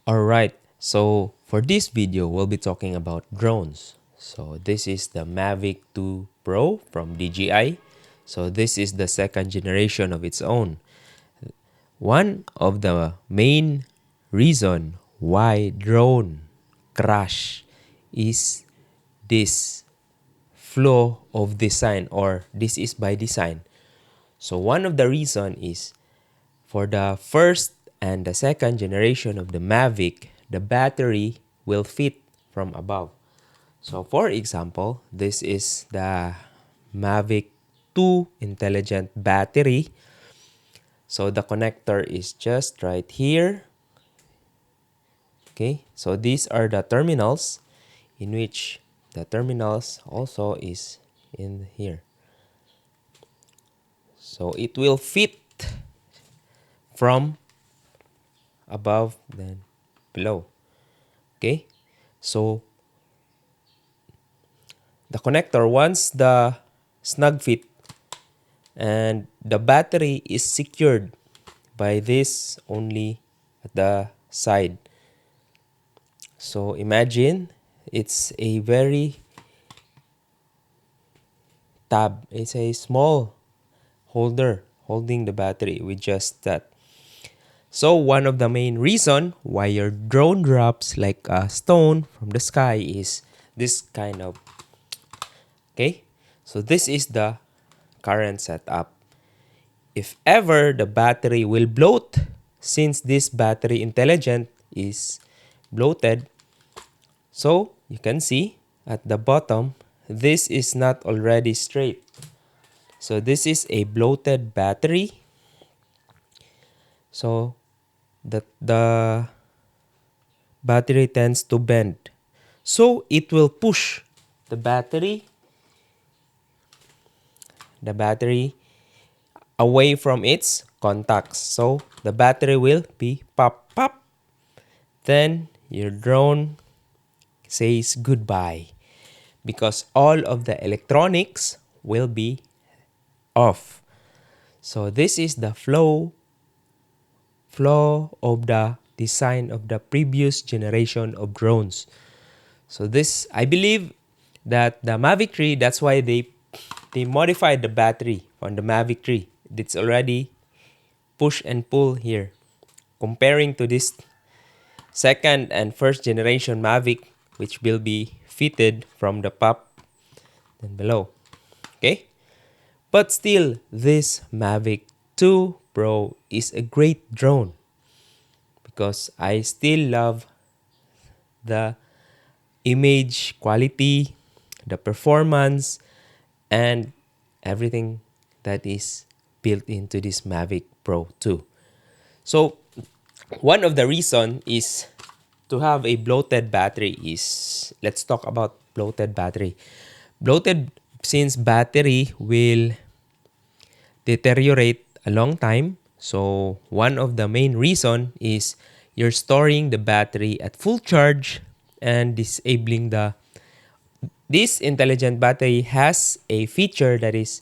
Alright, so for this video, we'll be talking about drones. So this is the Mavic 2 Pro from DJI. So this is the second generation of its own. One of the main reason why drone crash is this flaw of design, or this is by design. So one of the reason is for the first and the second generation of the Mavic, the battery will fit from above. So for example, this is the Mavic 2 intelligent battery. So the connector is just right here. Okay, so these are the terminals, in which the terminals also is in here. So it will fit from above then below. Okay, so the connector, once the snug fit and the battery is secured by this only at the side. So imagine it's a very it's a small holder holding the battery with just that. So one of the main reason why your drone drops like a stone from the sky is this kind of, okay? So this is the current setup. If ever the battery will bloat, since this battery intelligent is bloated, so you can see at the bottom, this is not already straight. So this is a bloated battery. So the battery tends to bend. So it will push the battery away from its contacts. So the battery will be pop pop. Then your drone says goodbye because all of the electronics will be off. So this is the flaw of the design of the previous generation of drones. So this, I believe that the Mavic 3, that's why they modified the battery on the Mavic 3. It's already push and pull here. Comparing to this second and first generation Mavic, which will be fitted from the top and below. Okay? But still, this Mavic 2 Pro is a great drone because I still love the image quality, the performance, and everything that is built into this Mavic Pro 2. So one of the reason is to have a bloated battery is, let's talk about bloated battery. Bloated, since battery will deteriorate a long time. So one of the main reason is you're storing the battery at full charge and disabling the. This intelligent battery has a feature that is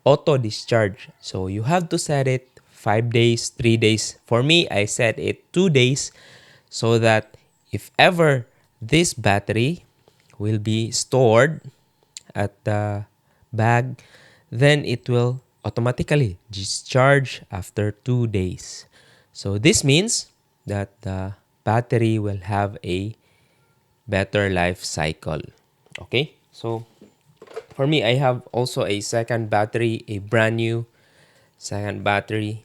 auto discharge. So you have to set it 5 days, 3 days. For me, I set it 2 days so that if ever this battery will be stored at the bag, then it will automatically discharge after 2 days. So this means that the battery will have a better life cycle. Okay, so for me, I have also a second battery, a brand new second battery.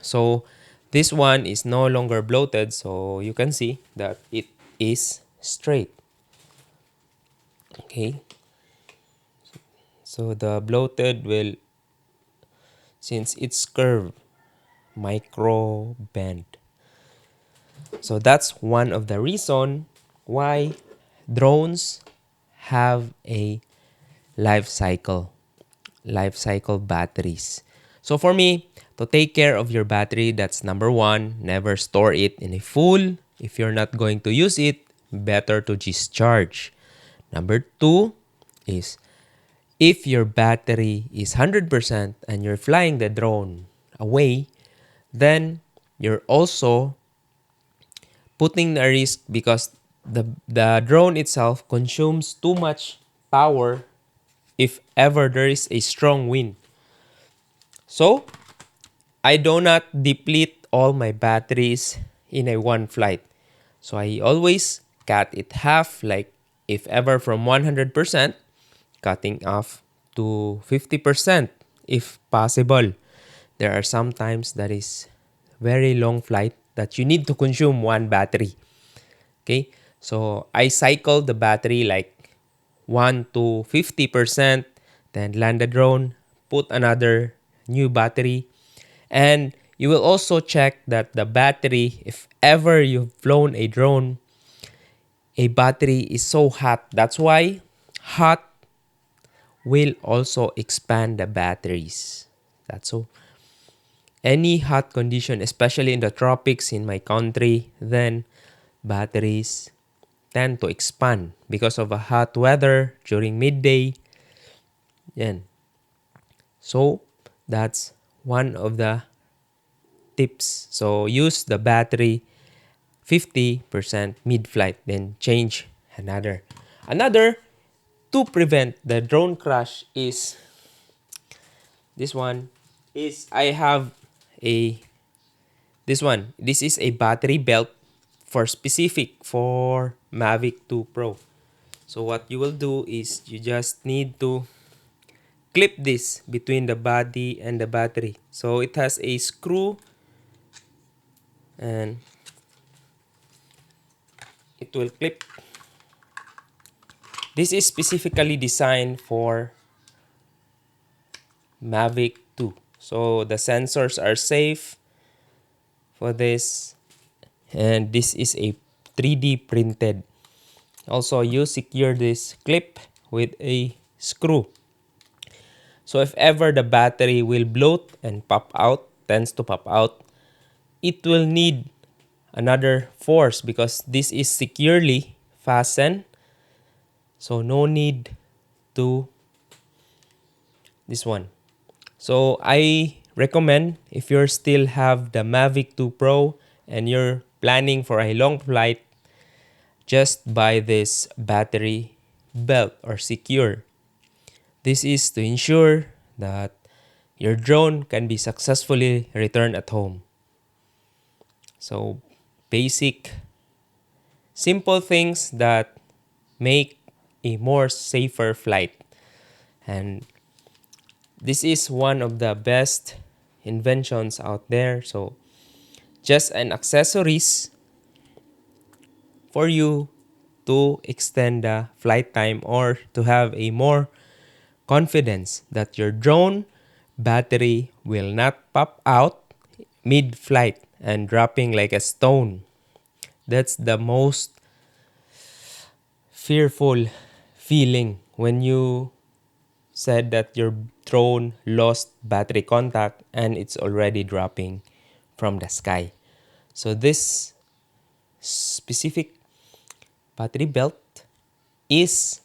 So this one is no longer bloated, so you can see that it is straight. Okay, so the bloated will, since it's curved, micro bend. So that's one of the reason why drones have a life cycle batteries. So for me, to take care of your battery, that's number one, never store it in a full. If you're not going to use it, better to discharge. Number two is, if your battery is 100% and you're flying the drone away, then you're also putting a risk because the drone itself consumes too much power if ever there is a strong wind. So I do not deplete all my batteries in a one flight. So I always cut it half, like if ever from 100%, cutting off to 50% if possible. There are some times that is very long flight that you need to consume one battery. Okay, so I cycle the battery like 1 to 50%, then land the drone, put another new battery, and you will also check that the battery, if ever you've flown a drone, a battery is so hot. That's why hot will also expand the batteries. That's so. Any hot condition, especially in the tropics in my country, then batteries tend to expand because of a hot weather during midday. Yan. So that's one of the tips. So use the battery 50% mid-flight, then change another. Another to prevent the drone crash is this one is I have a this one. This is a battery belt for specific for Mavic 2 Pro. So what you will do is you just need to clip this between the body and the battery. So it has a screw and it will clip. This is specifically designed for Mavic 2. So the sensors are safe for this, and this is a 3D printed. Also, you secure this clip with a screw. So if ever the battery will bloat and pop out, tends to pop out, it will need another force because this is securely fastened. So no need to this one. So I recommend if you still have the Mavic 2 Pro and you're planning for a long flight, just buy this battery belt or secure. This is to ensure that your drone can be successfully returned at home. So basic, simple things that make a more safer flight. And this is one of the best inventions out there. So just an accessories for you to extend the flight time or to have a more confidence that your drone battery will not pop out mid-flight and dropping like a stone. That's the most fearful feeling when you said that your drone lost battery contact and it's already dropping from the sky. So this specific battery belt is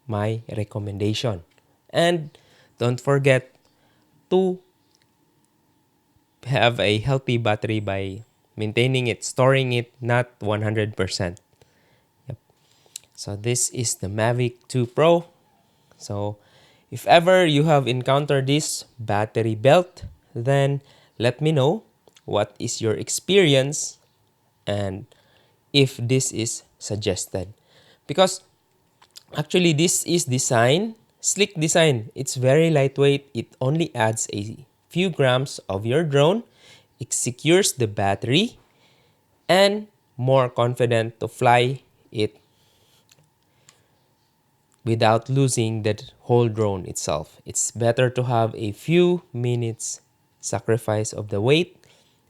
my recommendation. And don't forget to have a healthy battery by maintaining it, storing it, not 100%. Yep. So this is the Mavic 2 Pro. So if ever you have encountered this battery belt, then let me know what is your experience and if this is suggested. Because actually this is sleek design. It's very lightweight. It only adds a few grams of your drone. It secures the battery and more confident to fly it without losing the whole drone itself. It's better to have a few minutes sacrifice of the weight,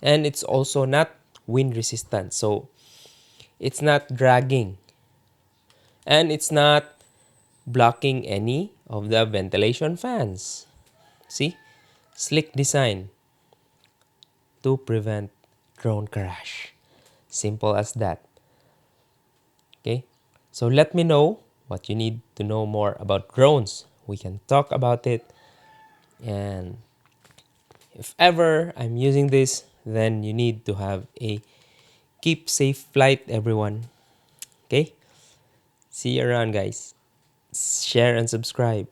and it's also not wind resistant. So it's not dragging and it's not blocking any of the ventilation fans. See? Slick design to prevent drone crash. Simple as that. Okay? So let me know what you need to know more about drones. We can talk about it. And if ever I'm using this, then you need to have a keep safe flight, everyone. Okay, see you around, guys. Share and subscribe.